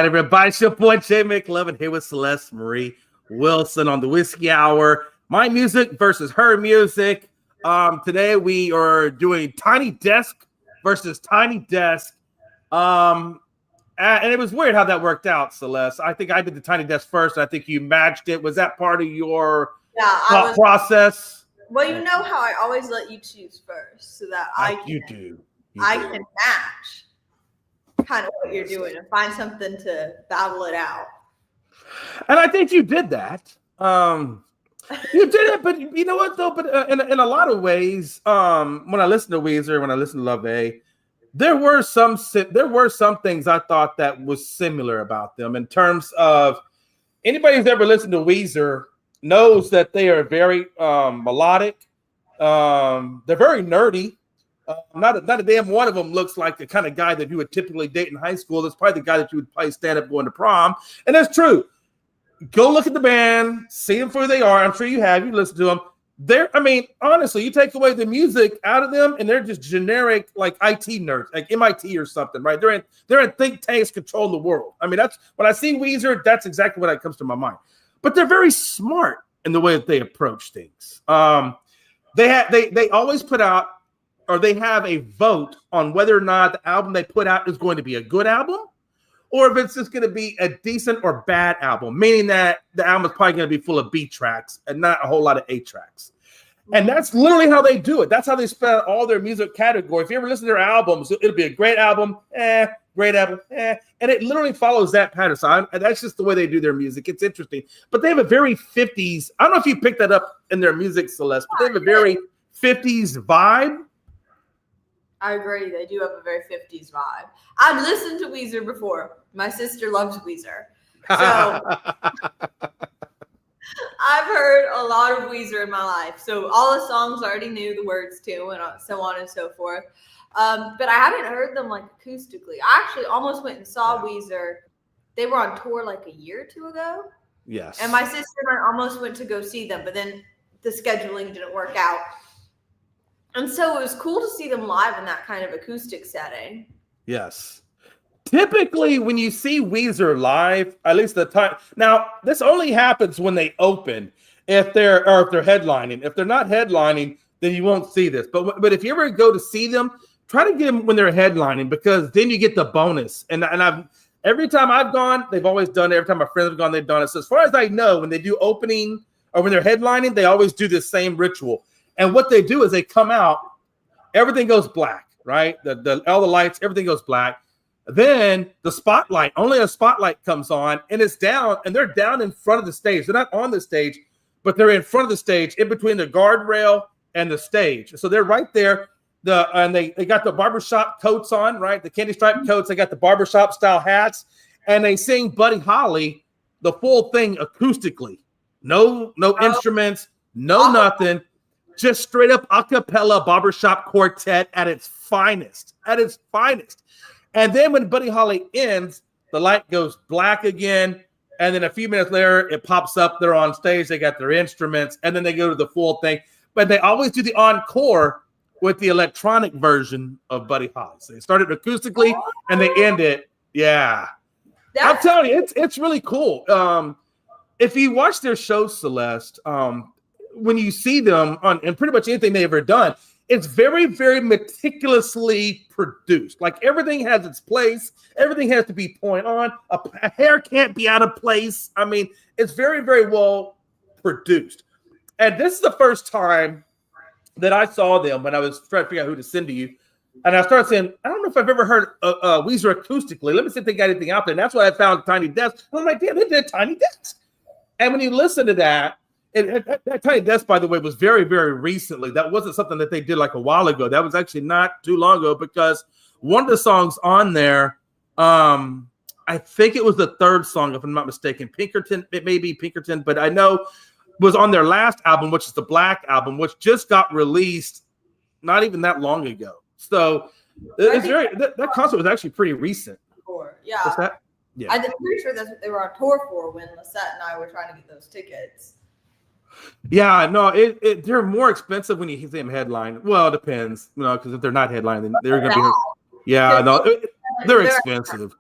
right, everybody. It's your boy Jay McLovin here with Celeste Marie Wilson on the Whiskey Hour. My music versus her music. Today we are doing Tiny Desk versus Tiny Desk. And it was weird how that worked out, Celeste. I think I did the Tiny Desk first. I think you matched it. Was that part of your process? Well, you know how I always let you choose first, so that I can match kind of what you're doing and find something to battle it out. And I think you did that. You did it, but you know what though? But in a lot of ways, when I listen to Weezer, when I listen to Laufey, there were some things I thought that was similar about them in terms of anybody who's ever listened to Weezer knows that they are very melodic. They're very nerdy. Not a damn one of them looks like the kind of guy that you would typically date in high school. That's probably the guy that you would probably stand up going to prom. And that's true. Go look at the band, see them for who they are. I'm sure you have. You listen to them. Honestly, you take away the music out of them, and they're just generic, like IT nerds, like MIT or something, right? They're in think tanks controlling the world. I mean, that's when I see Weezer, that's exactly what comes to my mind. But they're very smart in the way that they approach things. They always put out, or they have a vote on whether or not the album they put out is going to be a good album, or if it's just going to be a decent or bad album, meaning that the album is probably going to be full of B tracks and not a whole lot of A tracks. And that's literally how they do it. That's how they spell all their music categories. If you ever listen to their albums, it'll be a great album, great album, and it literally follows that pattern. So that's just the way they do their music. It's interesting. But they have a very 50s, I don't know if you picked that up in their music, Celeste, but they have a very 50s vibe. I agree. They do have a very 50s vibe. I've listened to Weezer before. My sister loves Weezer. So I've heard a lot of Weezer in my life. So all the songs I already knew the words to and so on and so forth. But I haven't heard them like acoustically. I actually almost went and saw Weezer. They were on tour like a year or two ago. Yes. And my sister and I almost went to go see them, but then the scheduling didn't work out. And so it was cool to see them live in that kind of acoustic setting. Yes. Typically, when you see Weezer live, at least the time. Now, this only happens when they open, if they're headlining. If they're not headlining, then you won't see this. But if you ever go to see them, try to get them when they're headlining, because then you get the bonus. And every time I've gone, they've always done it. Every time my friends have gone, they've done it. So as far as I know, when they do opening or when they're headlining, they always do this same ritual. And what they do is they come out, everything goes black, right? All the lights, everything goes black. Then the spotlight, only a spotlight comes on, and it's down, and they're down in front of the stage. They're not on the stage, but they're in front of the stage, in between the guardrail and the stage. So they're right there. And they got the barbershop coats on, right? The candy stripe coats. They got the barbershop style hats, and they sing Buddy Holly, the full thing acoustically. No instruments, nothing. Just straight up a cappella barbershop quartet at its finest. And then when Buddy Holly ends, the light goes black again. And then a few minutes later, it pops up. They're on stage. They got their instruments. And then they go to the full thing. But they always do the encore with the electronic version of Buddy Holly. So they started acoustically and they end it. Yeah. I'm telling you, it's really cool. If you watch their show, Celeste, when you see them on and pretty much anything they've ever done, it's very, very meticulously produced. Like everything has its place. Everything has to be point on. A hair can't be out of place. I mean, it's very, very well produced. And this is the first time that I saw them when I was trying to figure out who to send to you. And I started saying, I don't know if I've ever heard Weezer acoustically. Let me see if they got anything out there. And that's why I found Tiny Desk. I'm like, damn, they did Tiny Desk. And when you listen to that, that Tiny Desk, by the way, was very, very recently. That wasn't something that they did like a while ago. That was actually not too long ago, because one of the songs on there, I think it was the third song, if I'm not mistaken, Pinkerton. It may be Pinkerton, but I know was on their last album, which is the Black album, which just got released not even that long ago. So it's that concert was actually pretty recent. Yeah. What's that? Yeah. I'm pretty sure that's what they were on tour for when Lisette and I were trying to get those tickets. Yeah, no, they're more expensive when you see them headline. Well, it depends, because if they're not headlining, then they're going to be. Yeah, no, they're expensive.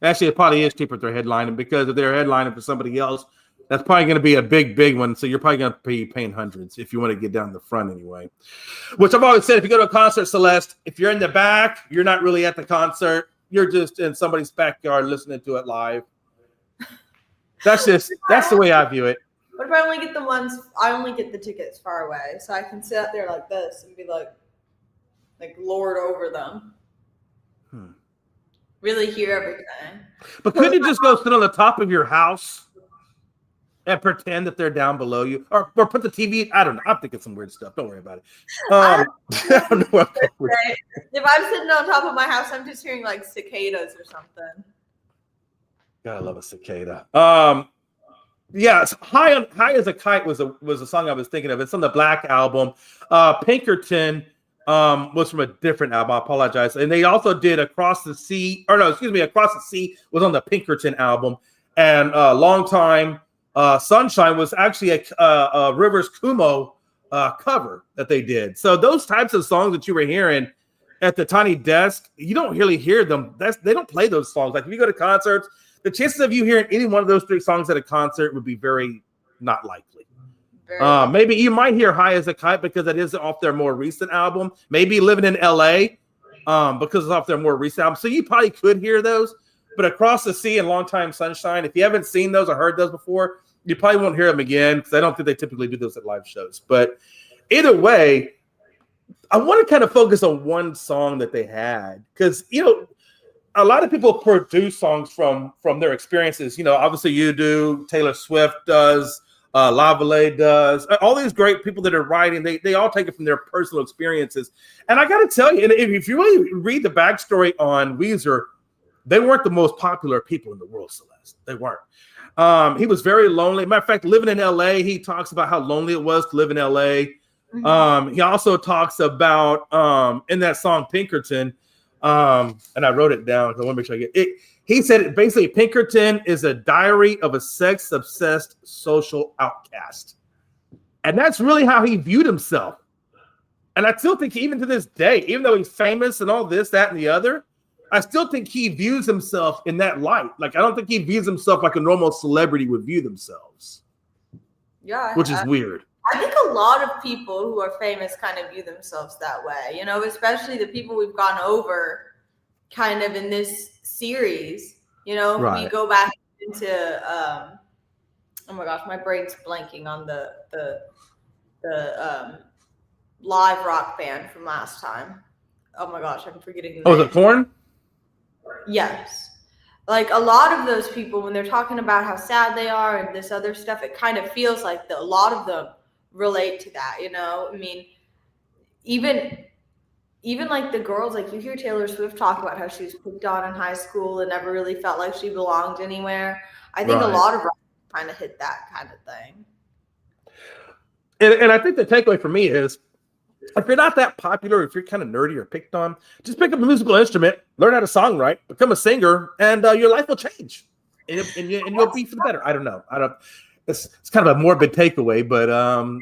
Actually, it probably is cheaper if they're headlining, because if they're headlining for somebody else, that's probably going to be a big one. So you're probably going to be paying hundreds if you want to get down the front anyway. Which I've always said, if you go to a concert, Celeste, if you're in the back, you're not really at the concert. You're just in somebody's backyard listening to it live. That's the way I view it. What if I only get the tickets far away, so I can sit out there like this and be like lord over them. Really hear everything. But couldn't you just go sit on the top of your house and pretend that they're down below you, or put the TV? I don't know. I'm thinking some weird stuff. Don't worry about it. I don't know. If I'm sitting on top of my house, I'm just hearing like cicadas or something. Gotta love a cicada. Yeah, High as a Kite was a song I was thinking of. It's on the Black album. Pinkerton was from a different album. I apologize. And they also did Across the Sea. Across the Sea was on the Pinkerton album. And Long Time Sunshine was actually a Rivers Cuomo cover that they did. So those types of songs that you were hearing at the Tiny Desk, you don't really hear them. They don't play those songs. Like if you go to concerts, the chances of you hearing any one of those three songs at a concert would be very not likely. Maybe you might hear High as a Kite because that is off their more recent album. Maybe Living in LA because it's off their more recent album. So you probably could hear those. But Across the Sea and Long Time Sunshine, if you haven't seen those or heard those before, you probably won't hear them again because I don't think they typically do those at live shows. But either way, I want to kind of focus on one song that they had because, a lot of people produce songs from their experiences. Obviously you do, Taylor Swift does, Laufey does, all these great people that are writing, they all take it from their personal experiences. And I got to tell you, and if you really read the backstory on Weezer, they weren't the most popular people in the world, Celeste. They weren't. He was very lonely. Matter of fact, living in LA, he talks about how lonely it was to live in LA. Mm-hmm. He also talks about in that song Pinkerton, and I wrote it down because I want to make sure I get it. He said basically Pinkerton is a diary of a sex-obsessed social outcast. And that's really how he viewed himself. And I still think even to this day, even though he's famous and all this, that, and the other, I still think he views himself in that light. Like, I don't think he views himself like a normal celebrity would view themselves. Yeah. Which is weird. I think a lot of people who are famous kind of view themselves that way, especially the people we've gone over kind of in this series, right. We go back into, oh my gosh, my brain's blanking on the live rock band from last time. Oh my gosh, I'm forgetting the name. Oh, is it Korn? Yes. Like a lot of those people, when they're talking about how sad they are and this other stuff, it kind of feels like a lot of them relate to that, I mean, even like the girls, like you hear Taylor Swift talk about how she was picked on in high school and never really felt like she belonged anywhere. I think a lot of rappers kind of hit that kind of thing. And I think the takeaway for me is, if you're not that popular, if you're kind of nerdy or picked on, just pick up a musical instrument, learn how to songwrite, become a singer, and your life will change, and you'll be for the better. I don't know. It's kind of a morbid takeaway, but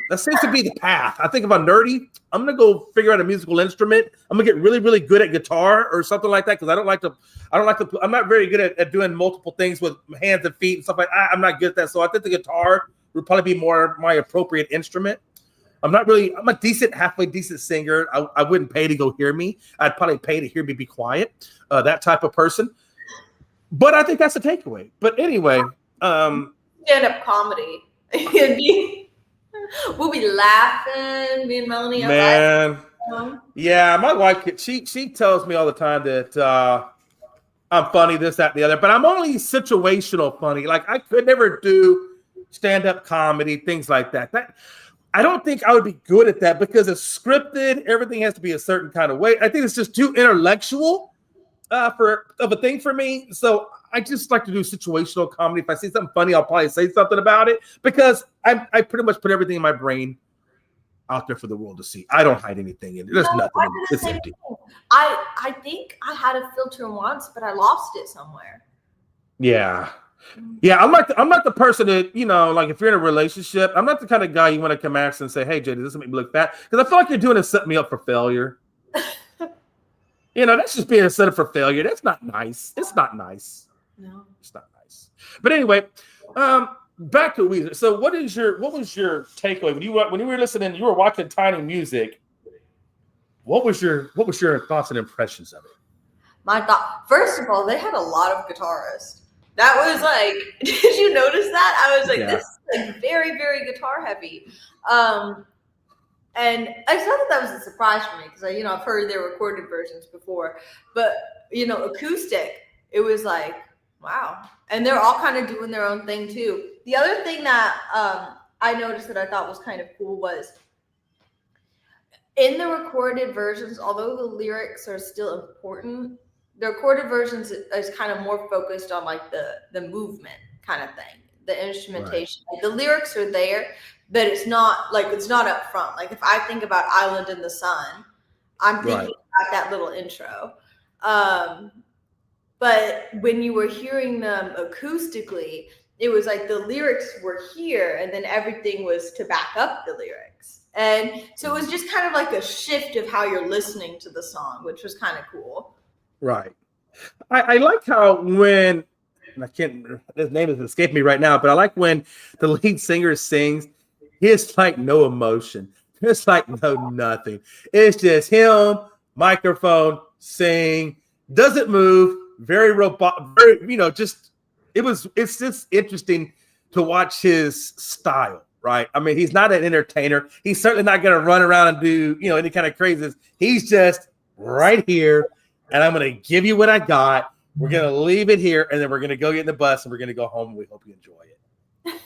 that seems to be the path. I think if I'm nerdy, I'm gonna go figure out a musical instrument. I'm gonna get really, really good at guitar or something like that because I'm not very good at doing multiple things with hands and feet and stuff like that. I'm not good at that. So I think the guitar would probably be more my appropriate instrument. I'm a halfway decent singer. I wouldn't pay to go hear me. I'd probably pay to hear me be quiet. That type of person. But I think that's the takeaway. But anyway, stand-up comedy. We'll be laughing, me and Melanie. Man, yeah, my wife, she tells me all the time that I'm funny, this, that, and the other, but I'm only situational funny. Like I could never do stand-up comedy, things like that. I don't think I would be good at that because it's scripted. Everything has to be a certain kind of way. I think it's just too intellectual of a thing for me. So I just like to do situational comedy. If I see something funny, I'll probably say something about it because I pretty much put everything in my brain out there for the world to see. I don't hide anything in it. There's nothing in it. It's empty. I think I had a filter once, but I lost it somewhere. Yeah. Yeah, I'm not the person that, like if you're in a relationship, I'm not the kind of guy you want to come at and say, hey, Jay, does this make me look fat? Because I feel like you're doing is setting me up for failure. That's just being a setup for failure. That's not nice. It's not nice. No. It's not nice. But anyway, back to Weezer. So what was your takeaway when you were listening, you were watching Tiny Music? What was your thoughts and impressions of it? My thought, first of all, they had a lot of guitarists. That was like, did you notice that? I was like, this is like very, very guitar heavy. And I thought that was a surprise for me because I've heard their recorded versions before, but acoustic, it was like, wow. And they're all kind of doing their own thing too. The other thing that I noticed that I thought was kind of cool was in the recorded versions, although the lyrics are still important, the recorded versions is kind of more focused on like the movement kind of thing, the instrumentation. Right. Like the lyrics are there, but it's not up front. Like if I think about Island in the Sun, I'm thinking about that little intro. But when you were hearing them acoustically, it was like the lyrics were here and then everything was to back up the lyrics. And so it was just kind of like a shift of how you're listening to the song, which was kind of cool. Right. I like how when, his name is escaping me right now, but I like when the lead singer sings, it's like no emotion. It's like no nothing. It's just him, microphone, sing, doesn't move, very robot, very, it's just interesting to watch his style, right? I mean, he's not an entertainer. He's certainly not going to run around and do, any kind of craziness. He's just right here, and I'm going to give you what I got. We're going to leave it here, and then we're going to go get in the bus, and we're going to go home, and we hope you enjoy it.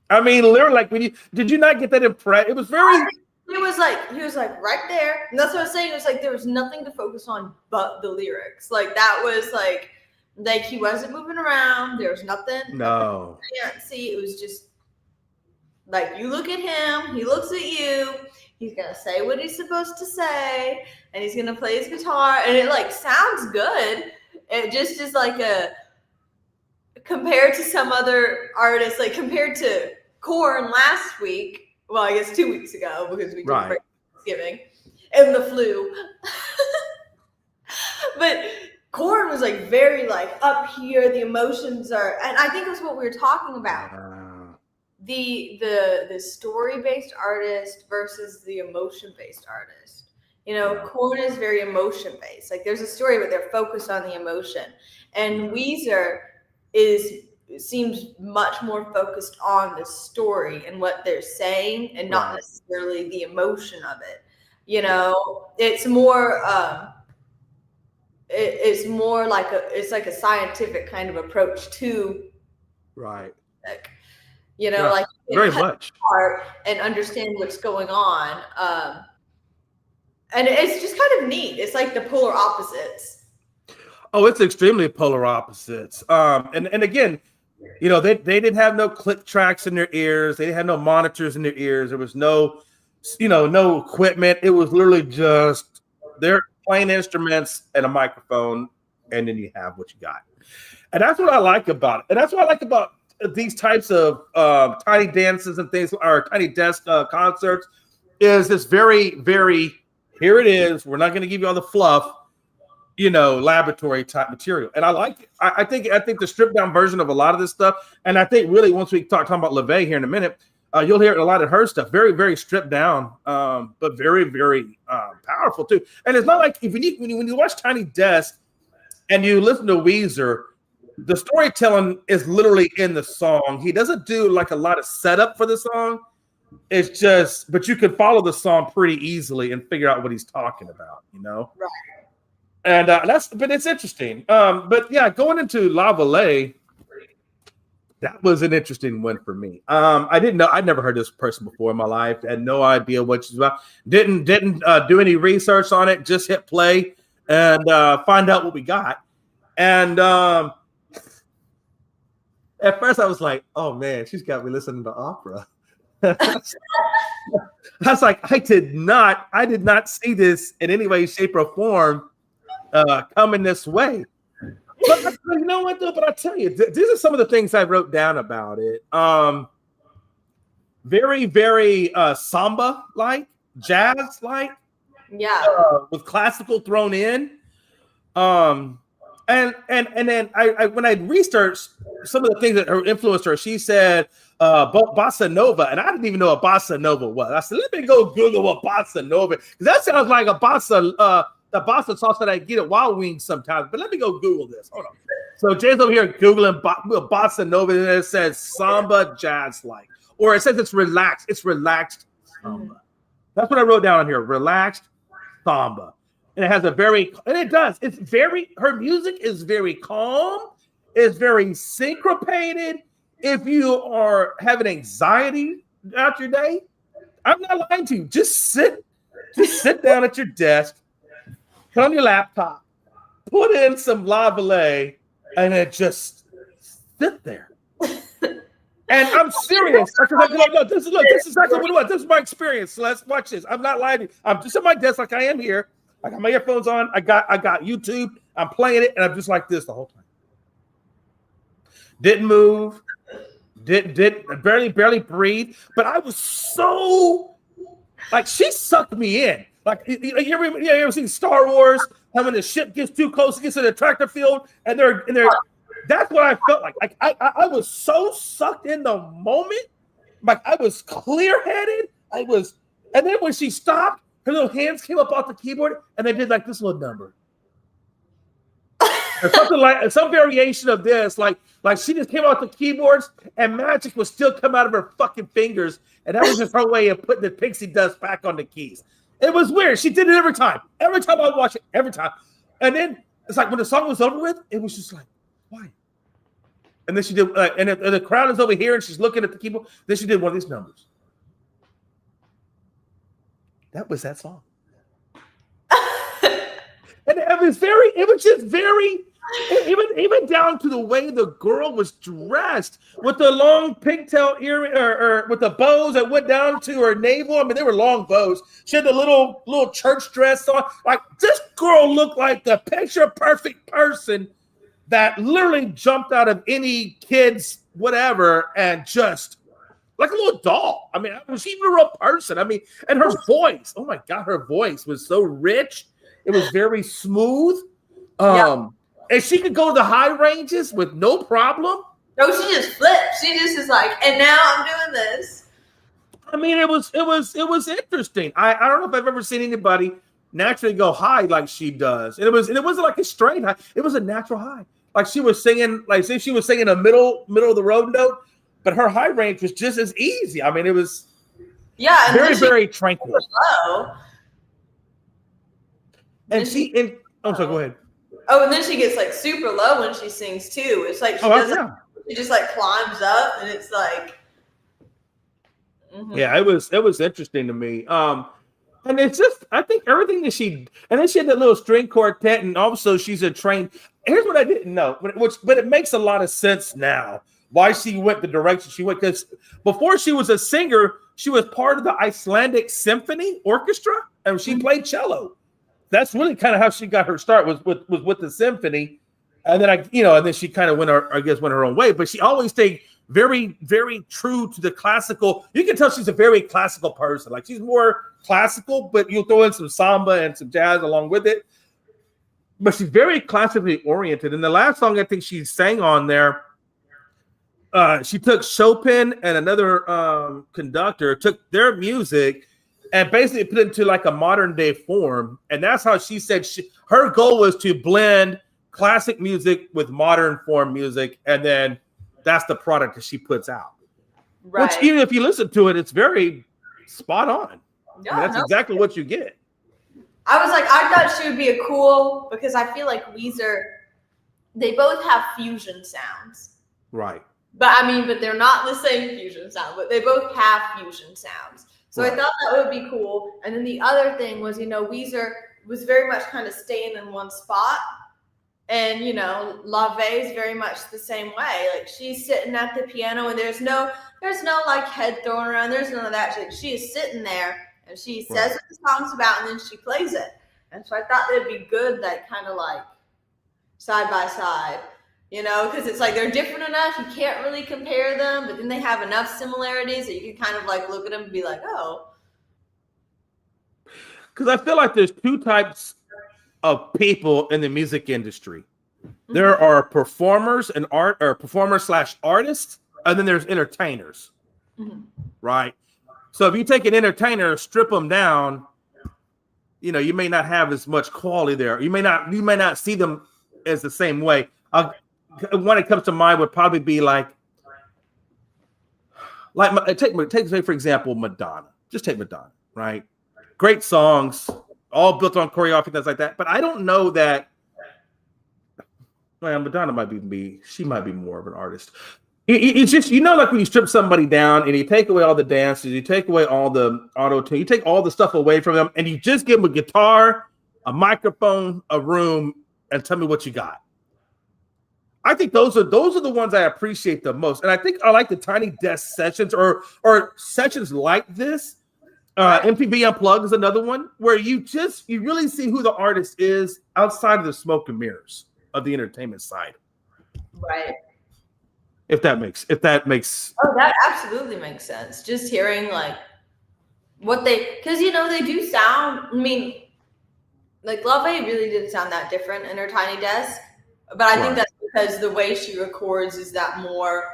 I mean, literally, like, did you not get that impression? It was very... He was like right there. And that's what I was saying. It was like there was nothing to focus on but the lyrics. Like that was like he wasn't moving around. There was nothing. No. I can't see. It was just like you look at him, he looks at you, he's gonna say what he's supposed to say, and he's gonna play his guitar, and it like sounds good. It just is like compared to some other artists, like compared to Korn last week. Well, I guess 2 weeks ago because we took break Thanksgiving and the flu. But Korn was like very like up here. The emotions are, and I think that's what we were talking about. The story-based artist versus the emotion-based artist. Korn is very emotion-based. Like there's a story, but they're focused on the emotion. And Weezer seems much more focused on the story and what they're saying and not necessarily the emotion of it. It's more it's more like a scientific kind of approach to like very much and understand what's going on. And it's just kind of neat. It's like the polar opposites. Oh, it's extremely polar opposites. And again, they didn't have no click tracks in their ears. They didn't have no monitors in their ears. There was no, no equipment. It was literally just they're playing instruments and a microphone, and then you have what you got. And that's what I like about it. And that's what I like about these types of tiny dances and things, or tiny desk concerts, is this very, very, here it is. We're not going to give you all the fluff. Laboratory type material. And I like it. I think the stripped down version of a lot of this stuff. And I think really once we talking about Laufey here in a minute, you'll hear a lot of her stuff. Very, very stripped down, but very, very powerful too. And it's not like when you watch Tiny Desk and you listen to Weezer, the storytelling is literally in the song. He doesn't do like a lot of setup for the song. It's just, but you can follow the song pretty easily and figure out what he's talking about, Right. And but it's interesting. But yeah, going into La Vallée, that was an interesting one for me. I didn't know, I'd never heard this person before in my life. I had no idea what she's about. Didn't do any research on it. Just hit play and find out what we got. And at first I was like, oh man, she's got me listening to opera. I was like, I did not see this in any way, shape, or form coming this way. But you know what though? But I tell you, these are some of the things I wrote down about it. Very, very samba like, jazz like, yeah, with classical thrown in. And then I when I researched some of the things that influenced her, she said bossa nova, and I didn't even know what bossa nova was. I said, let me go Google what bossa nova, because that sounds like a bossa the bossa sauce that I get at Wild Wings sometimes. But let me go Google this. Hold on. So Jay's over here Googling bossa nova, and it says samba jazz like, or it says it's relaxed. It's relaxed samba. That's what I wrote down on here. Relaxed samba. And it has a very, and it does. It's very, her music is very calm. It's very syncopated. If you are having anxiety throughout your day, I'm not lying to you. Just sit down at your desk, put on your laptop, put in some La Valet, and then just sit there. And I'm serious. This is exactly what it was. This is my experience. So let's watch this. I'm not lying to you. I'm just at my desk like I am here. I got my earphones on. I got YouTube. I'm playing it, and I'm just like this the whole time. Didn't move. Did barely breathe. But I was so like, she sucked me in. Like, you ever seen Star Wars? How when the ship gets too close, it gets to the tractor field, and they're. That's what I felt like. Like I was so sucked in the moment. Like I was clear-headed. And then when she stopped, her little hands came up off the keyboard, and they did like this little number, or something like some variation of this. Like she just came off the keyboards, and magic was still coming out of her fucking fingers, and that was just her way of putting the pixie dust back on the keys. It was weird. She did it every time. Every time I watch it, every time. And then it's like when the song was over with, it was just like, why? And then she did, and the crowd is over here, and she's looking at the keyboard. Then she did one of these numbers. That was that song. And it was just very, even down to the way the girl was dressed with the long pigtail earring or with the bows that went down to her navel. I mean, they were long bows. She had the little church dress on. Like, this girl looked like the picture perfect person that literally jumped out of any kid's whatever and just like a little doll. I mean, was she even a real person? I mean, and her voice, oh my God, her voice was so rich. It was very smooth. And she could go to the high ranges with no problem. No, she just flips. She just is like, and now I'm doing this. I mean, it was interesting. I don't know if I've ever seen anybody naturally go high like she does. And it wasn't like a straight high. It was a natural high. Like she was singing, like say she was singing a middle of the road note, but her high range was just as easy. I mean, it was very, very tranquil. Low. And so go ahead. Oh, and then she gets like super low when she sings too. It's like she just like climbs up, and it's like yeah, it was interesting to me. And it's just, I think everything that and then she had that little string quartet, and also she's a trained. Here's what I didn't know, but it makes a lot of sense now why she went the direction she went. Because before she was a singer, she was part of the Icelandic Symphony Orchestra, and she played cello. That's really kind of how she got her start, was with the symphony, and then and then she kind of went her own way. But she always stayed very, very true to the classical. You can tell she's a very classical person. Like she's more classical, but you'll throw in some samba and some jazz along with it. But she's very classically oriented. And the last song I think she sang on there, she took Chopin and another conductor, took their music and basically put it into like a modern day form. And that's how she said her goal was to blend classic music with modern form music. And then that's the product that she puts out. Right. Which even if you listen to it, it's very spot on. Yeah, I mean, that's exactly what you get. I was like, I thought she would be because I feel like Weezer, they both have fusion sounds. Right. But they're not the same fusion sound, but they both have fusion sounds. So right. I thought that would be cool. And then the other thing was, Weezer was very much kind of staying in one spot. And, Laufey is very much the same way. Like she's sitting at the piano and there's no like head thrown around. There's none of that. She is sitting there and she says what the song's about and then she plays it. And so I thought it'd be good that kind of like side by side, because it's like they're different enough. You can't really compare them, but then they have enough similarities that you can kind of like look at them and be like, oh. Because I feel like there's two types of people in the music industry. There are performers and art, or performers slash artists, and then there's entertainers, right? So if you take an entertainer, strip them down, you know, you may not have as much quality there. You may not see them as the same way. One that comes to mind would probably be like take for example, Madonna. Just take Madonna, right? Great songs, all built on choreography, things like that. But I don't know that. Well, Madonna might be she might be more of an artist. It's just, you know, like when you strip somebody down and you take away all the dances, you take away all the auto tune, you take all the stuff away from them, and you just give them a guitar, a microphone, a room, and tell me what you got. I think those are the ones I appreciate the most, and I think I like the Tiny Desk sessions or sessions like this. MPB Unplugged is another one where you really see who the artist is outside of the smoke and mirrors of the entertainment side. Right. If that makes Oh, that absolutely makes sense. Just hearing like what because you know they do sound. I mean, like Laufey really didn't sound that different in her Tiny Desk, but I think that's because the way she records is that more,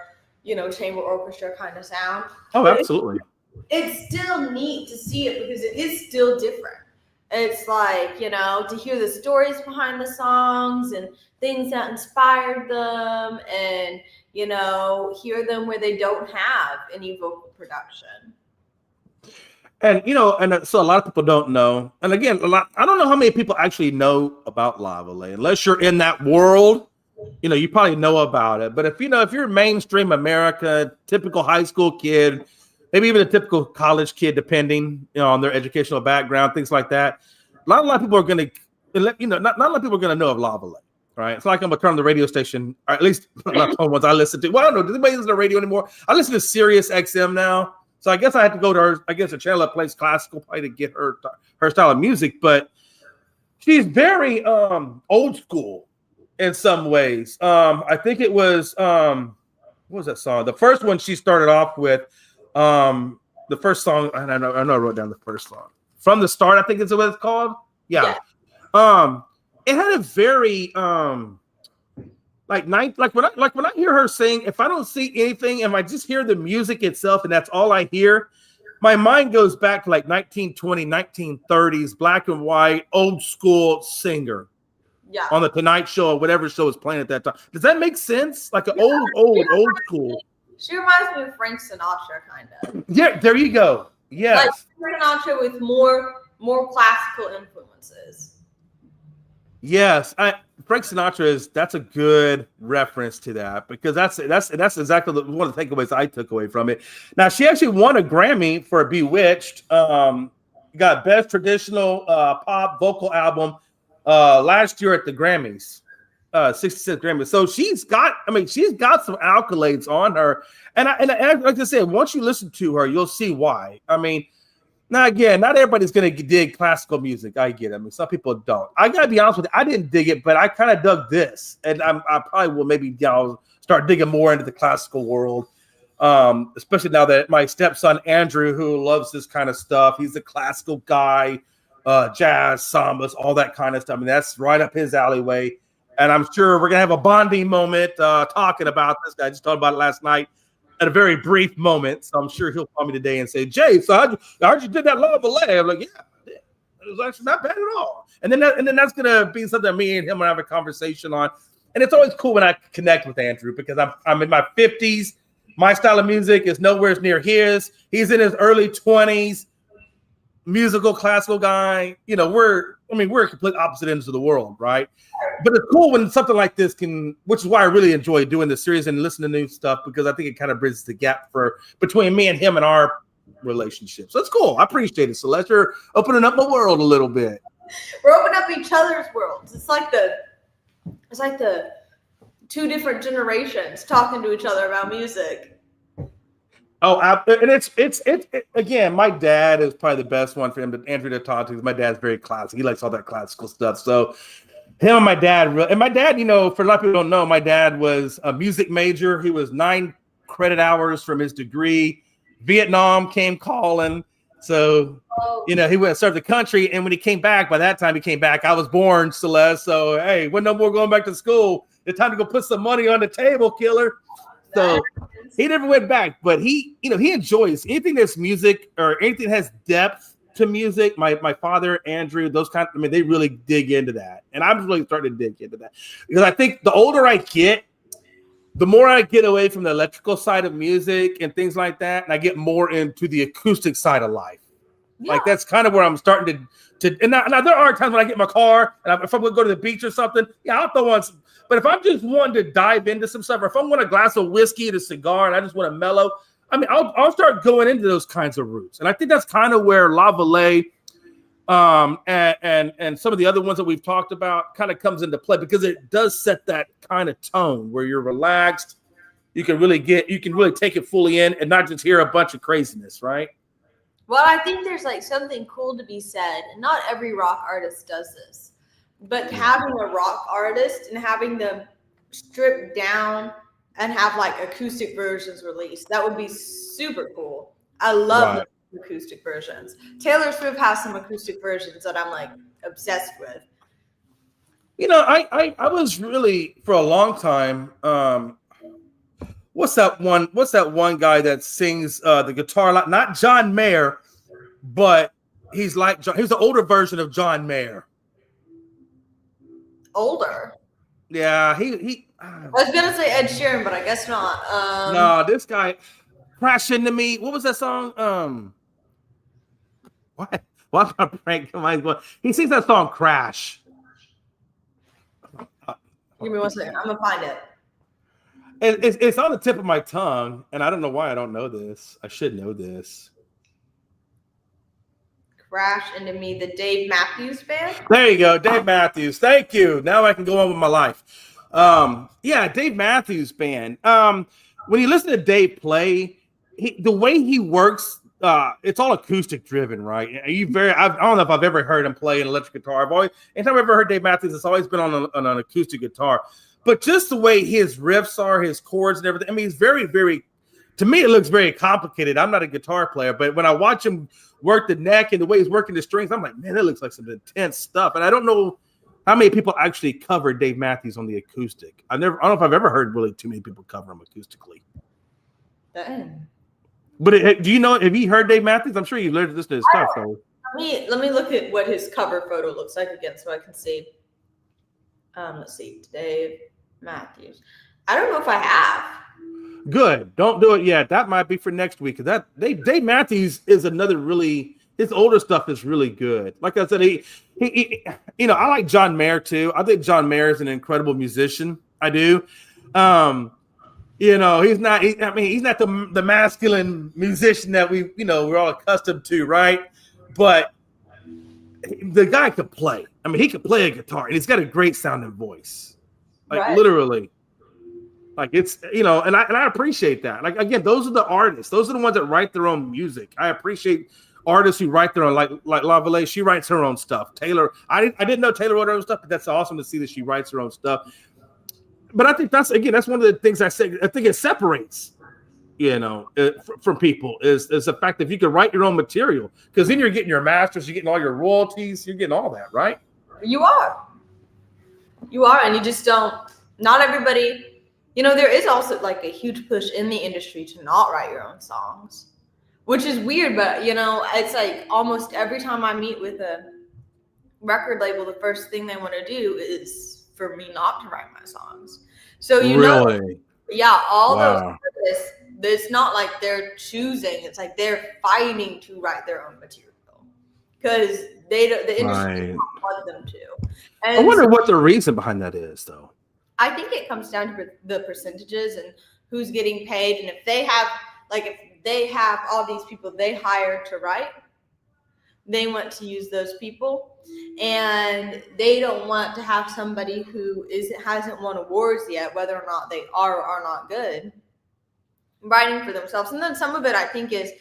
you know, chamber orchestra kind of sound. Oh, absolutely. It's still neat to see it because it is still different. It's like, you know, to hear the stories behind the songs and things that inspired them, and, you know, hear them where they don't have any vocal production. And, you know, and so a lot of people don't know. And again, I don't know how many people actually know about Laufey. Unless you're in that world, you know, you probably know about it. But if you're mainstream America, typical high school kid, maybe even a typical college kid, depending, you know, on their educational background, things like that. Not a lot of people are going to, you know, not a lot of people are going to know of Laufey, right? It's like I'm going to turn on the radio station, or at least not the ones I listen to. Well, I don't know. Does anybody listen to the radio anymore? I listen to Sirius XM now. So I guess I had to go to a channel that plays classical, probably to get her style of music. But she's very old school in some ways. I think it was, what was that song? The first one she started off with, the first song, I know I wrote down the first song. From the Start, I think is what it's called. Yeah. It had a very like when I hear her sing, if I don't see anything, if I just hear the music itself and that's all I hear, my mind goes back to like 1920s, 1930s, black and white, old school singer. Yeah. On the Tonight Show or whatever show was playing at that time. Does that make sense? Like an old school. She reminds me of Frank Sinatra, kind of. Yeah, there you go. Yes. Like Frank Sinatra with more classical influences. Yes, Frank Sinatra that's a good reference to that, because that's exactly one of the takeaways I took away from it. Now, she actually won a Grammy for Bewitched. Got Best Traditional Pop Vocal Album last year at the Grammys. 66 Grammys. So she's got some accolades on her. And like I said, once you listen to her, you'll see why. I mean, now again, not everybody's gonna dig classical music. I get it. I mean, some people don't. I gotta be honest with you, I didn't dig it, but I kind of dug this, and I probably will maybe start digging more into the classical world. Especially now that my stepson Andrew, who loves this kind of stuff, he's a classical guy, jazz, sambas, all that kind of stuff. I mean, that's right up his alleyway. And I'm sure we're gonna have a bonding moment talking about this. I just talked about it last night at a very brief moment. So I'm sure he'll call me today and say, "Jay, so I heard you did that Laufey." I'm like, "Yeah, it was actually not bad at all." And then that's gonna be something me and him will have a conversation on. And it's always cool when I connect with Andrew, because I'm in my 50s. My style of music is nowhere near his. He's in his early 20s. Musical classical guy. You know, we're complete opposite ends of the world, right? But it's cool when something like this which is why I really enjoy doing this series and listening to new stuff, because I think it kind of bridges the gap between me and him and our relationship. So it's cool. I appreciate it, Celeste. You're opening up my world a little bit. We're opening up each other's worlds. It's like the two different generations talking to each other about music. Oh, and it's again, my dad is probably the best one for Andrew to talk to, because my dad's very classic. He likes all that classical stuff. So him and my dad, you know, for a lot of people who don't know, my dad was a music major. He was 9 credit hours from his degree. Vietnam came calling. So, Oh, he went and served the country. And when he came back, by that time he came back, I was born, Celeste. So, hey, we're no more going back to school. It's time to go put some money on the table, killer. So he never went back, but he enjoys anything that's music or anything that has depth to music. My father, Andrew, they really dig into that. And I'm really starting to dig into that because I think the older I get, the more I get away from the electrical side of music and things like that, and I get more into the acoustic side of life. yeah. Like that's kind of where I'm starting to. And now there are times when I get in my car and if I'm going to go to the beach or something, yeah, I'll throw on some. But if I'm just wanting to dive into some stuff, or if I want a glass of whiskey and a cigar and I just want to mellow, I mean, I'll start going into those kinds of routes. And I think that's kind of where Laufey, and some of the other ones that we've talked about kind of comes into play because it does set that kind of tone where you're relaxed. You can really take it fully in and not just hear a bunch of craziness, right? Well, I think there's like something cool to be said. And not every rock artist does this, but having a rock artist and having them strip down and have like acoustic versions released, that would be super cool. I love the acoustic versions. Taylor Swift has some acoustic versions that I'm like obsessed with. I was really for a long time. What's that one guy that sings the guitar a lot? Not John Mayer, but he's the older version of John Mayer. Older? Yeah, he I was gonna say Ed Sheeran, but I guess not. No, this guy Crash Into Me. What was that song? What? What's my prank? He sings that song Crash. Give me 1 second. I'm gonna find it. It's on the tip of my tongue, and I don't know why I don't know this. I should know this. Crash Into Me, the Dave Matthews Band. There you go, Dave Matthews. Thank you. Now I can go on with my life. Yeah, Dave Matthews Band. When you listen to Dave play, the way he works, it's all acoustic driven, right? I don't know if I've ever heard him play an electric guitar. Anytime I've ever heard Dave Matthews, it's always been on an acoustic guitar. But just the way his riffs are, his chords and everything, I mean, it's very, very, to me, it looks very complicated. I'm not a guitar player, but when I watch him work the neck and the way he's working the strings, I'm like, man, that looks like some intense stuff. And I don't know how many people actually cover Dave Matthews on the acoustic. I don't know if I've ever heard really too many people cover him acoustically. Dang. But do you know, have you heard Dave Matthews? I'm sure you've listened to his stuff. So. Let me look at what his cover photo looks like again so I can see. Let's see, Dave Matthews. I don't know if I have. Good. Don't do it yet. That might be for next week. Dave Matthews is another really, his older stuff is really good. Like I said, he I like John Mayer too. I think John Mayer is an incredible musician. I do. He's not the masculine musician that we're all accustomed to, right? But the guy could play. I mean, he could play a guitar and he's got a great sounding voice. Like right. Literally. Like it's, and I appreciate that. Like, again, those are the artists. Those are the ones that write their own music. I appreciate artists who write their own, like Laufey. She writes her own stuff. Taylor, I didn't know Taylor wrote her own stuff, but that's awesome to see that she writes her own stuff. But I think that's one of the things I say. I think it separates, from people is the fact that if you can write your own material, because then you're getting your masters, you're getting all your royalties, you're getting all that, right? You are, and you just don't. Not everybody. There is also like a huge push in the industry to not write your own songs, which is weird, but it's like almost every time I meet with a record label, the first thing they want to do is for me not to write my songs. So really? All those artists, it's not like they're choosing, it's like they're fighting to write their own material because the industry doesn't want them to. And I wonder what the reason behind that is, though. I think it comes down to the percentages and who's getting paid. And if they have all these people they hire to write, they want to use those people. And they don't want to have somebody who hasn't won awards yet, whether or not they are or are not good, writing for themselves. And then some of it, I think, is,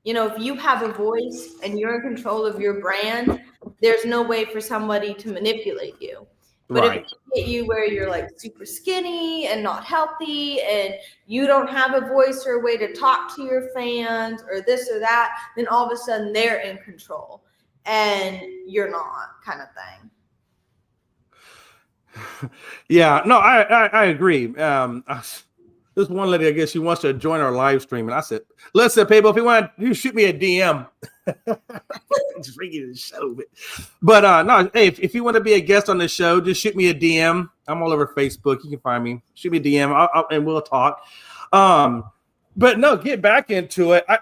if you have a voice and you're in control of your brand, there's no way for somebody to manipulate you. But if Right. they get you where you're like super skinny and not healthy and you don't have a voice or a way to talk to your fans or this or that, then all of a sudden they're in control and you're not, kind of thing. Yeah, no, I agree. This one lady, I guess she wants to join our live stream, and I said, "Listen, people, if you want, you shoot me a DM." Just ringing the show, but no, hey, if you want to be a guest on the show, just shoot me a DM. I'm all over Facebook. You can find me. Shoot me a DM, and we'll talk. But no, get back into it. I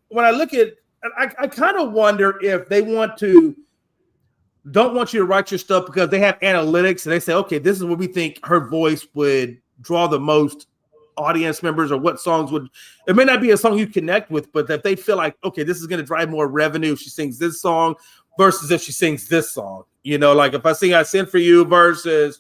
when I look at, I kind of wonder if they don't want you to write your stuff because they have analytics and they say, okay, this is what we think her voice would draw the most audience members, or what songs would, it may not be a song you connect with, but that they feel like, okay, this is going to drive more revenue if she sings this song versus if she sings this song. Like if I sing I Send For You versus,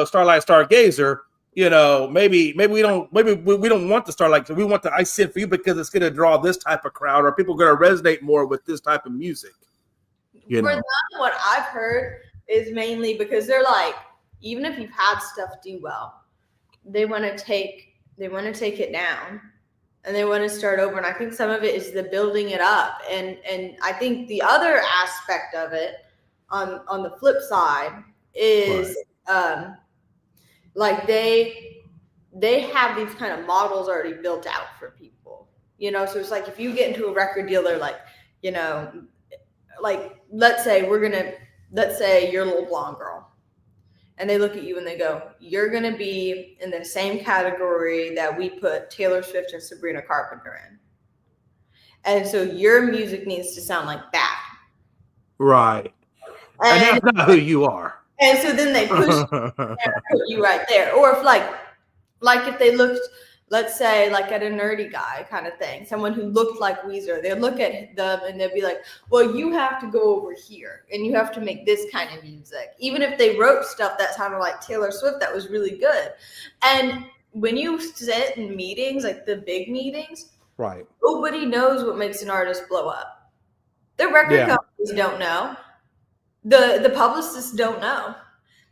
Starlight Stargazer, maybe we don't want the Starlight. We want the I Send For You because it's going to draw this type of crowd, or people are going to resonate more with this type of music. For them, what I've heard is mainly because they're like, even if you've had stuff do well, they want to take it down and they want to start over. And I think some of it is the building it up. And I think the other aspect of it on the flip side is like they have these kind of models already built out for people, so it's like if you get into a record deal, they're like, like let's say you're a little blonde girl. And they look at you and they go, you're going to be in the same category that we put Taylor Swift and Sabrina Carpenter in. And so your music needs to sound like that. Right. And that's not who you are. And so then they push you right there. Or if like if they looked, let's say like at a nerdy guy kind of thing, someone who looked like Weezer, they'd look at them and they'd be like, well, you have to go over here and you have to make this kind of music. Even if they wrote stuff that sounded like Taylor Swift, that was really good. And when you sit in meetings, like the big meetings, right, nobody knows what makes an artist blow up. The record companies don't know. The publicists don't know.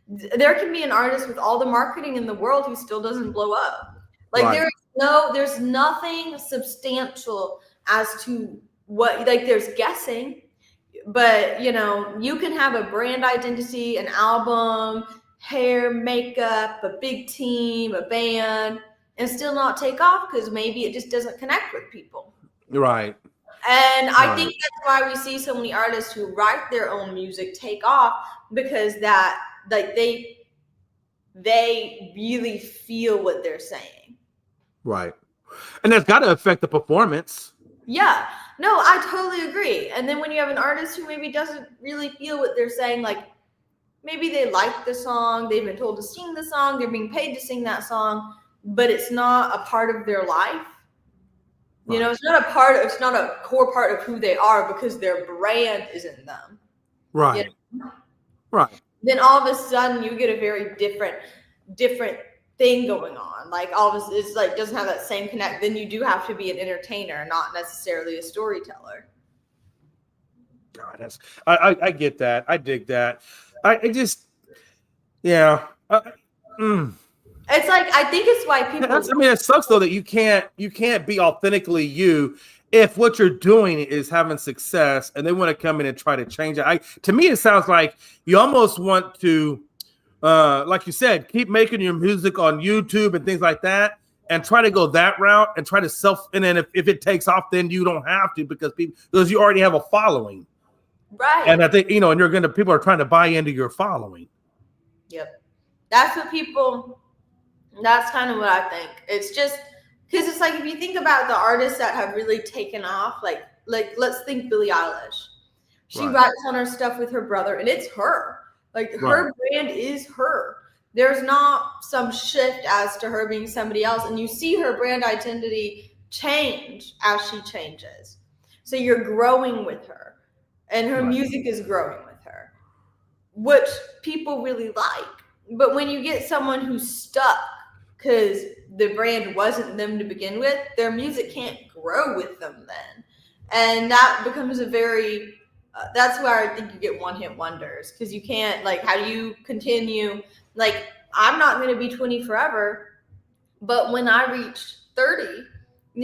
There can be an artist with all the marketing in the world who still doesn't blow up. Like there's nothing substantial as to what, like there's guessing, but you can have a brand identity, an album, hair, makeup, a big team, a band, and still not take off because maybe it just doesn't connect with people. Right. And I think that's why we see so many artists who write their own music take off, because that like they really feel what they're saying. Right. And that's got to affect the performance. Yeah. No, I totally agree. And then when you have an artist who maybe doesn't really feel what they're saying, like maybe they like the song, they've been told to sing the song, they're being paid to sing that song, but it's not a part of their life. Right. It's not a core part of who they are because their brand isn't them. Right. Right. Then all of a sudden you get a very different thing going on. Like all of us, it's like doesn't have that same connect. Then you do have to be an entertainer, not necessarily a storyteller. God, I get that. I dig that. I just, yeah. It's like I think it's why people. It sucks though that you can't be authentically you if what you're doing is having success, and they want to come in and try to change it. To me, it sounds like you almost want to. Like you said, keep making your music on YouTube and things like that, and try to go that route and try to and then if it takes off, then you don't have to because you already have a following. Right. And I think, and people are trying to buy into your following. Yep. That's kind of what I think. It's just because it's like, if you think about the artists that have really taken off, like let's think Billie Eilish. She writes on her stuff with her brother and it's her. Like her brand is her. There's not some shift as to her being somebody else. And you see her brand identity change as she changes. So you're growing with her and her music is growing with her, which people really like. But when you get someone who's stuck because the brand wasn't them to begin with, their music can't grow with them then. And that becomes a very That's where I think you get one-hit wonders, because you can't, like, how do you continue? Like, I'm not going to be 20 forever, but when I reach 30,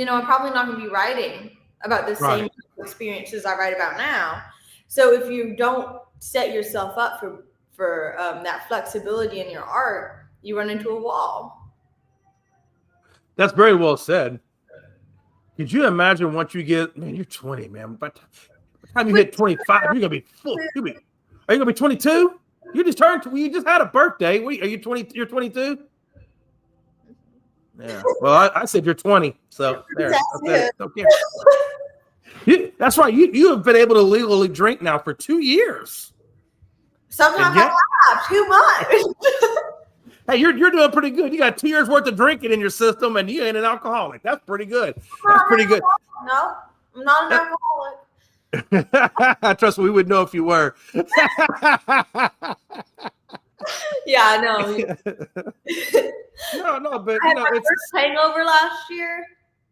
I'm probably not going to be writing about the same experiences I write about now. So if you don't set yourself up for that flexibility in your art, you run into a wall. That's very well said. Could you imagine once you get, man, you're 20, man. By the time you hit 25, you're gonna be full. Are you gonna be 22? You just had a birthday. Are you 20? You're 22? Yeah. Well, I said you're 20, so there. Okay. That's right. You have been able to legally drink now for 2 years. Sometimes I have too much. Hey, you're doing pretty good. You got 2 years worth of drinking in your system, and you ain't an alcoholic. That's pretty good. That's pretty good. No, I'm not an alcoholic. I trust me, we would know if you were. Yeah, I know. No, but I had my first hangover last year.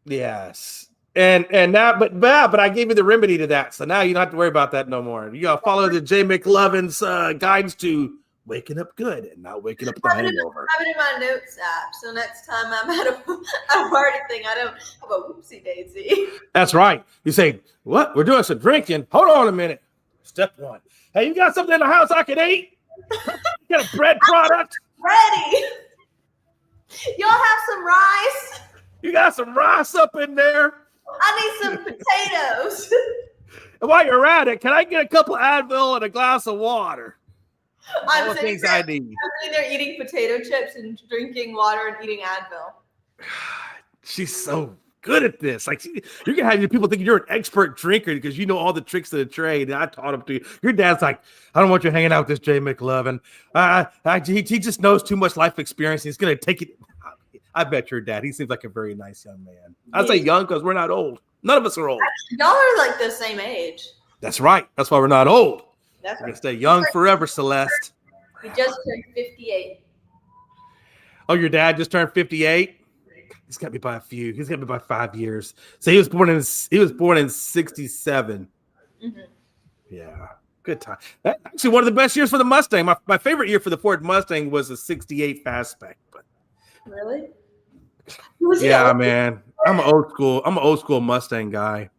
Yes. And now, but I gave you the remedy to that, so now you don't have to worry about that no more. You gotta follow the Jay McLovin's guidance to waking up good and not waking up with a hangover. I have it in my notes app, so next time I'm at a party thing, I don't have a whoopsie daisy. That's right. You say, what? We're doing some drinking. Hold on a minute. Step 1. Hey, you got something in the house I can eat? You got a bread product? Ready. Y'all have some rice? You got some rice up in there? I need some potatoes. And while you're at it, can I get a couple of Advil and a glass of water? I'm all the things I need. I'm sitting there eating potato chips and drinking water and eating Advil. She's so good at this. Like, you're gonna have your people think you're an expert drinker because you know all the tricks of the trade. And I taught him to you. Your dad's like, I don't want you hanging out with this Jay McLovin. He just knows too much life experience. He's gonna take it. I bet your dad. He seems like a very nice young man. I say young because we're not old. None of us are old. Y'all are like the same age. That's right. That's why we're not old. That's We're gonna stay young forever, Celeste. He just turned 58. Oh, your dad just turned 58? He's got me by a few. He's got me by 5 years. So he was born in 67. Mm-hmm. Yeah, good time. That's actually one of the best years for the Mustang. My favorite year for the Ford Mustang was a 68 Fastback. But really? Yeah, man. I'm an old school Mustang guy.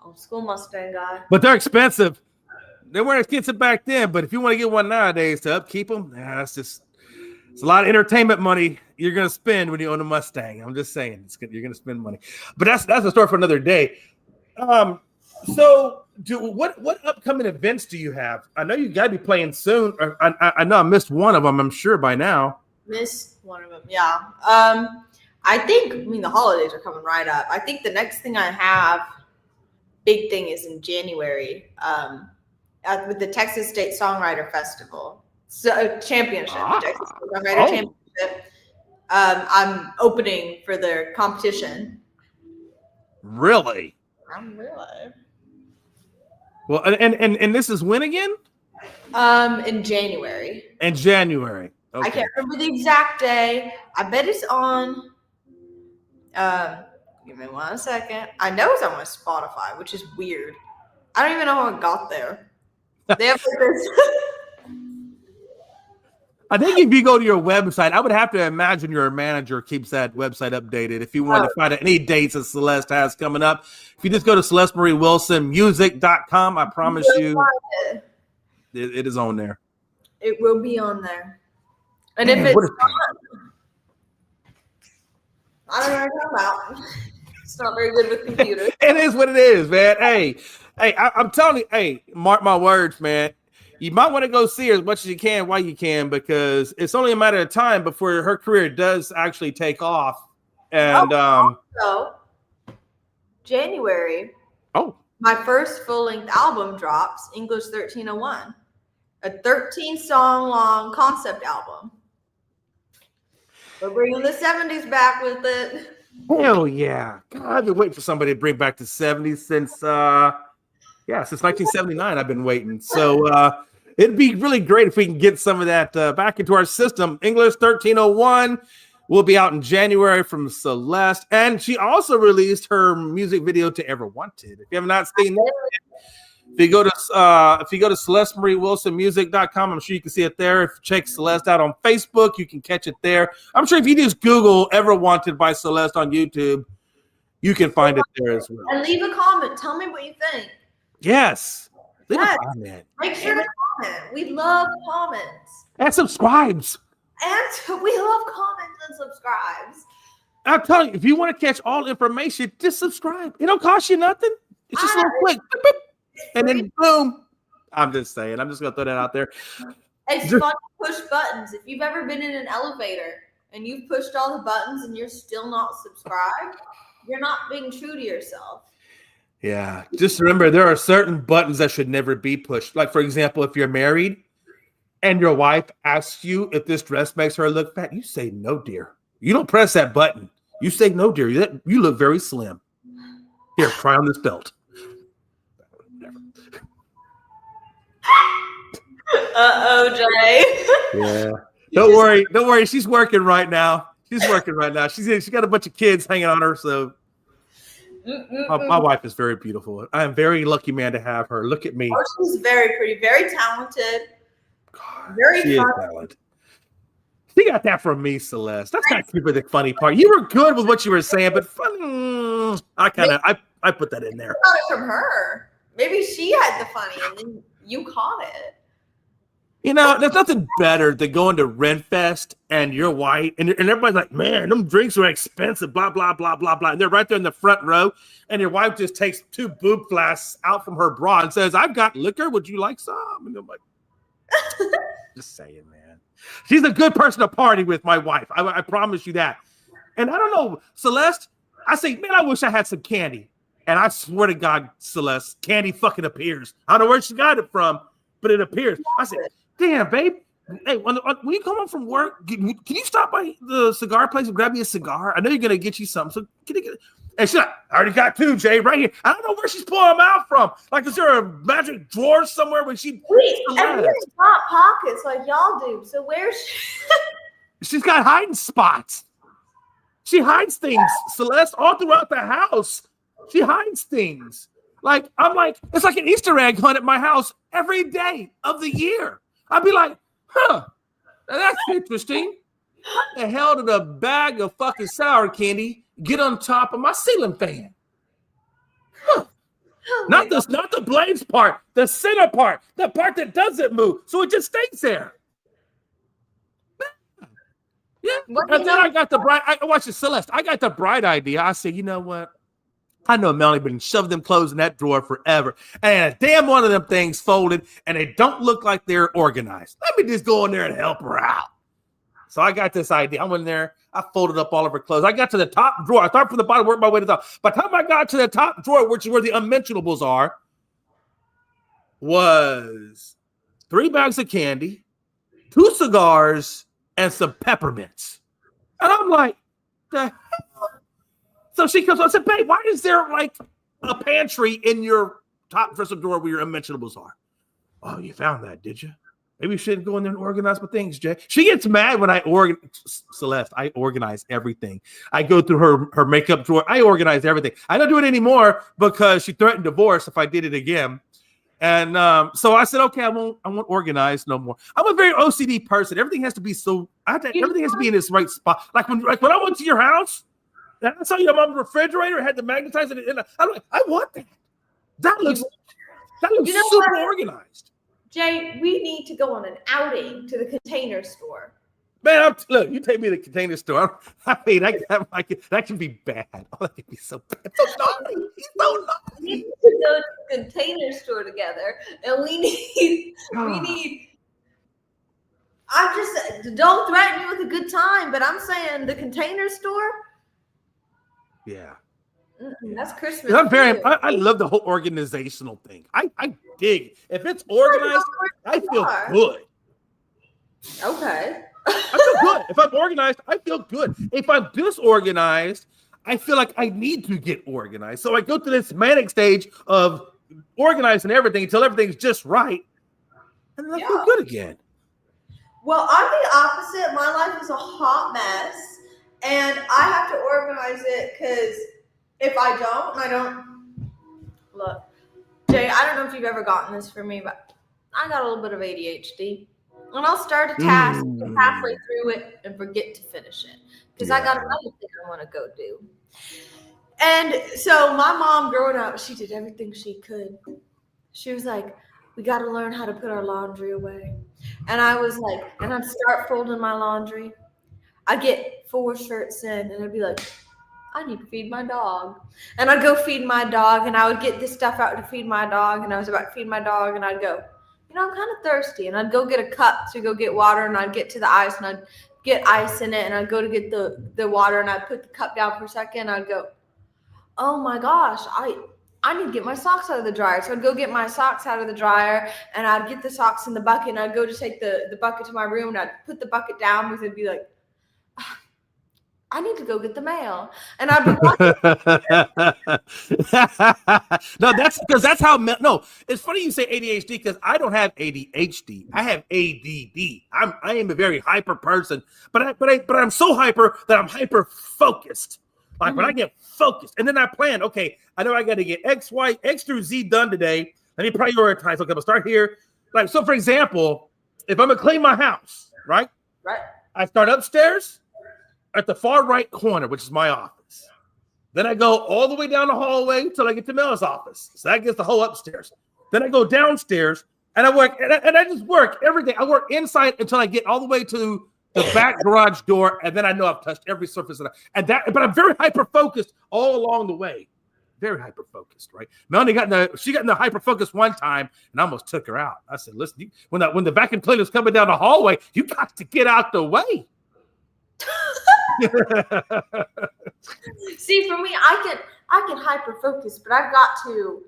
Old school Mustang guy. But they're expensive. They weren't expensive back then, but if you want to get one nowadays to upkeep them, it's a lot of entertainment money you're gonna spend when you own a Mustang. I'm just saying, you're gonna spend money. But that's a story for another day. So what upcoming events do you have? I know you gotta be playing soon. I know I missed one of them, I'm sure by now. Missed one of them, yeah. The holidays are coming right up. I think the next thing I have, big thing, is in January. With the Texas State Songwriter Festival, championship, Texas State Songwriter Championship. I'm opening for their competition. Really? I'm really. Well, and this is when again? In January. In January. Okay. I can't remember the exact day. I bet it's on. Give me 1 second. I know it's on my Spotify, which is weird. I don't even know how it got there. They have this. I think if you go to your website, I would have to imagine your manager keeps that website updated. If you want to find out any dates that Celeste has coming up, if you just go to CelesteMarieWilsonMusic.com, I promise you it is on there. It will be on there. And if it's not, I don't know what I'm talking about. It's not very good with computers. It is what it is, man. Hey, I'm telling you, mark my words, man. You might want to go see her as much as you can while you can, because it's only a matter of time before her career does actually take off. And so January. Oh, my first full-length album drops, English 1301, a 13-song long concept album. We're bringing the 70s back with it. Hell yeah. God, I've been waiting for somebody to bring back the 70s since 1979 I've been waiting. So it'd be really great if we can get some of that back into our system. English 1301 will be out in January from Celeste. And she also released her music video to Ever Wanted. If you have not seen that, If you go to CelesteMarieWilsonMusic.com, I'm sure you can see it there. If you check Celeste out on Facebook, you can catch it there. I'm sure if you just Google "Ever Wanted" by Celeste on YouTube, you can find it there as well. And leave a comment. Tell me what you think. Yes. Leave Yes. a comment. Make sure to comment. We love comments. And subscribes. And we love comments and subscribes. I'm telling you, if you want to catch all information, just subscribe. It don't cost you nothing. It's just a little quick. Beep, beep, and then boom. I'm just saying. I'm just going to throw that out there. It's fun to push buttons. If you've ever been in an elevator and you've pushed all the buttons and you're still not subscribed, you're not being true to yourself. Yeah. Just remember, there are certain buttons that should never be pushed. Like, for example, if you're married and your wife asks you if this dress makes her look fat, you say, no, dear. You don't press that button. You say, no, dear. You look very slim. Here, try on this belt. Jay. Yeah. Don't worry. She's working right now. She's got a bunch of kids hanging on her. So my wife is very beautiful. I am a very lucky man to have her. Look at me. Oh, she's very pretty, very talented. God, very she is talented. She got that from me, Celeste. That's not super the funny part. You were good with what you were saying, but I put that in there. I got it from her. Maybe she had the funny, and then you caught it. You know, there's nothing better than going to Renfest and you're white and everybody's like, man, them drinks are expensive, blah, blah, blah, blah, blah. And they're right there in the front row. And your wife just takes 2 boob flasks out from her bra and says, I've got liquor. Would you like some? And I'm like, just saying, man. She's a good person to party with, my wife. I promise you that. And I don't know, Celeste, I say, man, I wish I had some candy. And I swear to God, Celeste, candy fucking appears. I don't know where she got it from, but it appears. I said, damn, babe. Hey, when you come home from work, can you stop by the cigar place and grab me a cigar? I know you're going to get you something. So can you get it? And she's like, I already got 2, Jay, right here. I don't know where she's pulling them out from. Like, is there a magic drawer somewhere when she... Wait, everybody's got pockets like y'all do. So where's she? She's got hiding spots. She hides things, Celeste, all throughout the house. She hides things. Like, I'm like, it's like an Easter egg hunt at my house every day of the year. I'd be like, that's interesting. The hell did a bag of fucking sour candy get on top of my ceiling fan? Not the blades part, the center part, the part that doesn't move. So it just stays there. Yeah. And then I got the bright, watch it, Celeste. I got the bright idea. I said, you know what? I know Melanie been shoving them clothes in that drawer forever. And a damn one of them things folded and they don't look like they're organized. Let me just go in there and help her out. So I got this idea. I went in there. I folded up all of her clothes. I got to the top drawer. I started from the bottom, worked my way to the top. By the time I got to the top drawer, which is where the unmentionables are, was 3 bags of candy, 2 cigars, and some peppermints. And I'm like, the hell? So she comes on and said, babe, why is there like a pantry in your top dresser drawer where your unmentionables are? Oh, you found that, did you? Maybe you shouldn't go in there and organize my things, Jay. She gets mad when I Celeste, I organize everything. I go through her makeup drawer. I organize everything. I don't do it anymore because she threatened divorce if I did it again. And so I said, okay, I won't organize no more. I'm a very OCD person. Everything has to be everything has to be in its right spot. Like when I went to your house, I saw your mom's refrigerator had to magnetize it. And I'm like, I want that. That looks super organized. Jay, we need to go on an outing to the Container Store. Man, look, you take me to the Container Store. I mean, that can be bad. Oh, that can be so bad. So naughty. He's so naughty. We need to go to the Container Store together, and we need. Don't threaten me with a good time, but I'm saying the Container Store. Yeah. That's Christmas. I love the whole organizational thing. I dig. If it's organized, I feel good. Okay. I feel good. If I'm organized, I feel good. If I'm disorganized, I feel like I need to get organized. So I go through this manic stage of organizing everything until everything's just right. And then I feel good again. Well, I'm the opposite. My life is a hot mess. And I have to organize it because if I don't look, Jay, I don't know if you've ever gotten this from me, but I got a little bit of ADHD. And I'll start a task, get halfway through it, and forget to finish it. Because I got another thing I want to go do. And so my mom growing up, she did everything she could. She was like, we got to learn how to put our laundry away. And I was like, and I'd start folding my laundry. I'd get 4 shirts in, and I'd be like, I need to feed my dog. And I'd go feed my dog, and I would get this stuff out to feed my dog, and I was about to feed my dog, and I'd go, I'm kind of thirsty. And I'd go get a cup to go get water, and I'd get to the ice, and I'd get ice in it, and I'd go to get the water, and I'd put the cup down for a second, and I'd go, oh my gosh, I need to get my socks out of the dryer. So I'd go get my socks out of the dryer, and I'd get the socks in the bucket, and I'd go to take the bucket to my room, and I'd put the bucket down because it'd be like, I need to go get the mail. And I'd be No, that's how it's funny you say ADHD because I don't have ADHD. I have ADD. I am a very hyper person, but I'm so hyper that I'm hyper focused. Like when I get focused and then I plan, okay, I know I got to get X through Z done today. Let me prioritize. Okay, I'm gonna start here. Like, so for example, if I'm gonna clean my house, right? Right. I start upstairs at the far right corner, which is my office. Then I go all the way down the hallway until I get to Mel's office. So that gets the whole upstairs. Then I go downstairs and I work, and I just work every day. I work inside until I get all the way to the back garage door, and then I know I've touched every surface but I'm very hyper focused all along the way. Very hyper focused, right? Melanie she got in the hyper focus one time, and I almost took her out. I said, "Listen, when the vacuum cleaner's coming down the hallway, you got to get out the way." See, for me, I can hyper focus, but I've got to.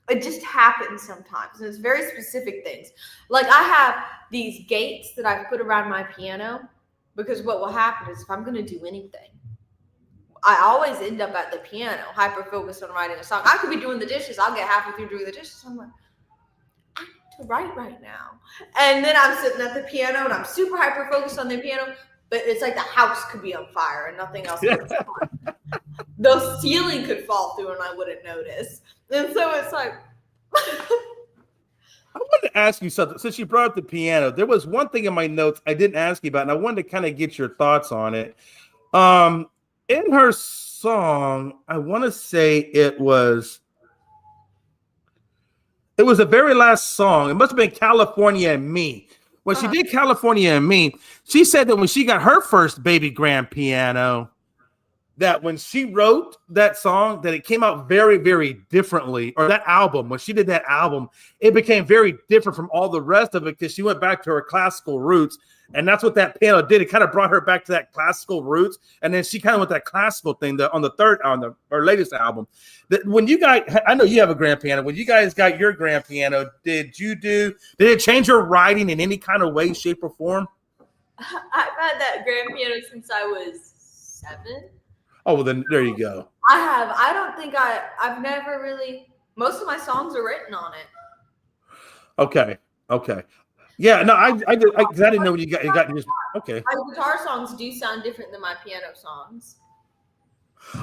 It just happens sometimes, and it's very specific things. Like I have these gates that I've put around my piano because what will happen is if I'm going to do anything, I always end up at the piano, hyper focused on writing a song. I could be doing the dishes. I'll get halfway through doing the dishes. I'm like, I need to write right now. And then I'm sitting at the piano, and I'm super hyper focused on the piano, but it's like the house could be on fire and nothing else could on. The ceiling could fall through, and I wouldn't notice. And so it's like, I wanted to ask you something. Since you brought up the piano, there was one thing in my notes I didn't ask you about, and I wanted to kind of get your thoughts on it. In her song, I want to say it was the very last song. It must have been California and Me. When she did California and Me, she said that when she got her first baby grand piano, that when she wrote that song, that it came out very, very differently. Or that album, when she did that album, it became very different from all the rest of it because she went back to her classical roots. And that's what that piano did. It kind of brought her back to that classical roots. And then she kind of went that classical thing on her latest album. When you guys, I know you have a grand piano. When you guys got your grand piano, did it change your writing in any kind of way, shape, or form? I've had that grand piano since I was 7. Oh, well, then there you go. I have. I don't think I've never really, most of my songs are written on it. Okay. Yeah, no, I didn't know when you got yours. Okay. My guitar songs do sound different than my piano songs.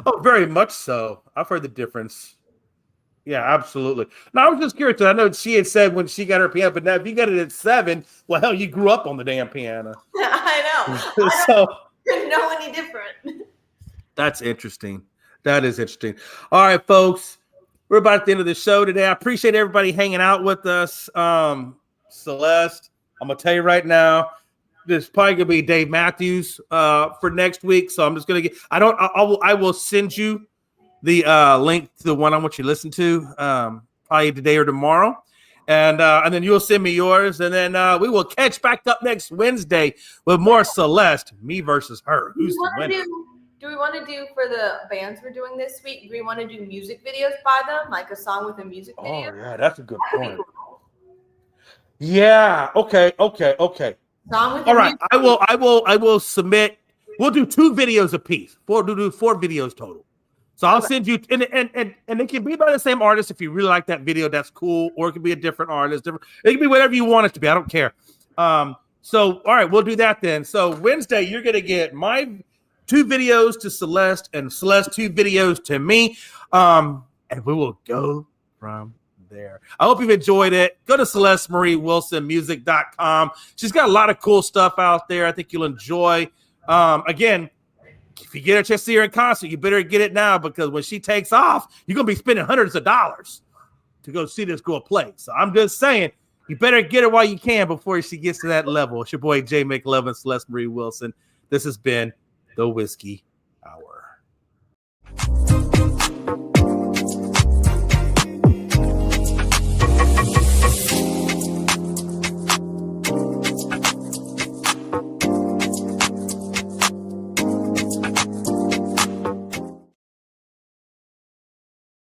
Oh, very much so. I've heard the difference. Yeah, absolutely. Now, I was just curious. I know she had said when she got her piano, but now if you got it at 7, well, hell, you grew up on the damn piano. I know. I don't know any different. That's interesting. That is interesting. All right, folks. We're about at the end of the show today. I appreciate everybody hanging out with us. Celeste, I'm going to tell you right now, there's probably going to be Dave Matthews for next week. So I'm just going to get – I will send you the link to the one I want you to listen to probably today or tomorrow. And then you'll send me yours. And then we will catch back up next Wednesday with more Celeste, me versus her. Who's the winner? Do we want to do for the bands we're doing this week? Do we want to do music videos by them, like a song with a music video? Oh yeah, that's a good point. Yeah. Okay. All right. I will submit. We'll do 2 videos apiece. We'll do 4 videos total. So I'll send you, and it can be by the same artist if you really like that video. That's cool. Or it can be a different artist. It can be whatever you want it to be. I don't care. So all right, we'll do that then. So Wednesday, you're gonna get my 2 videos to Celeste and Celeste 2 videos to me. And we will go from there. I hope you've enjoyed it. Go to CelesteMarieWilsonMusic.com. She's got a lot of cool stuff out there. I think you'll enjoy. Again, if you get a chance to see her in concert, you better get it now, because when she takes off, you're going to be spending hundreds of dollars to go see this girl play. So I'm just saying, you better get her while you can before she gets to that level. It's your boy, Jay McLovin, Celeste Marie Wilson. This has been The Whiskey Hour.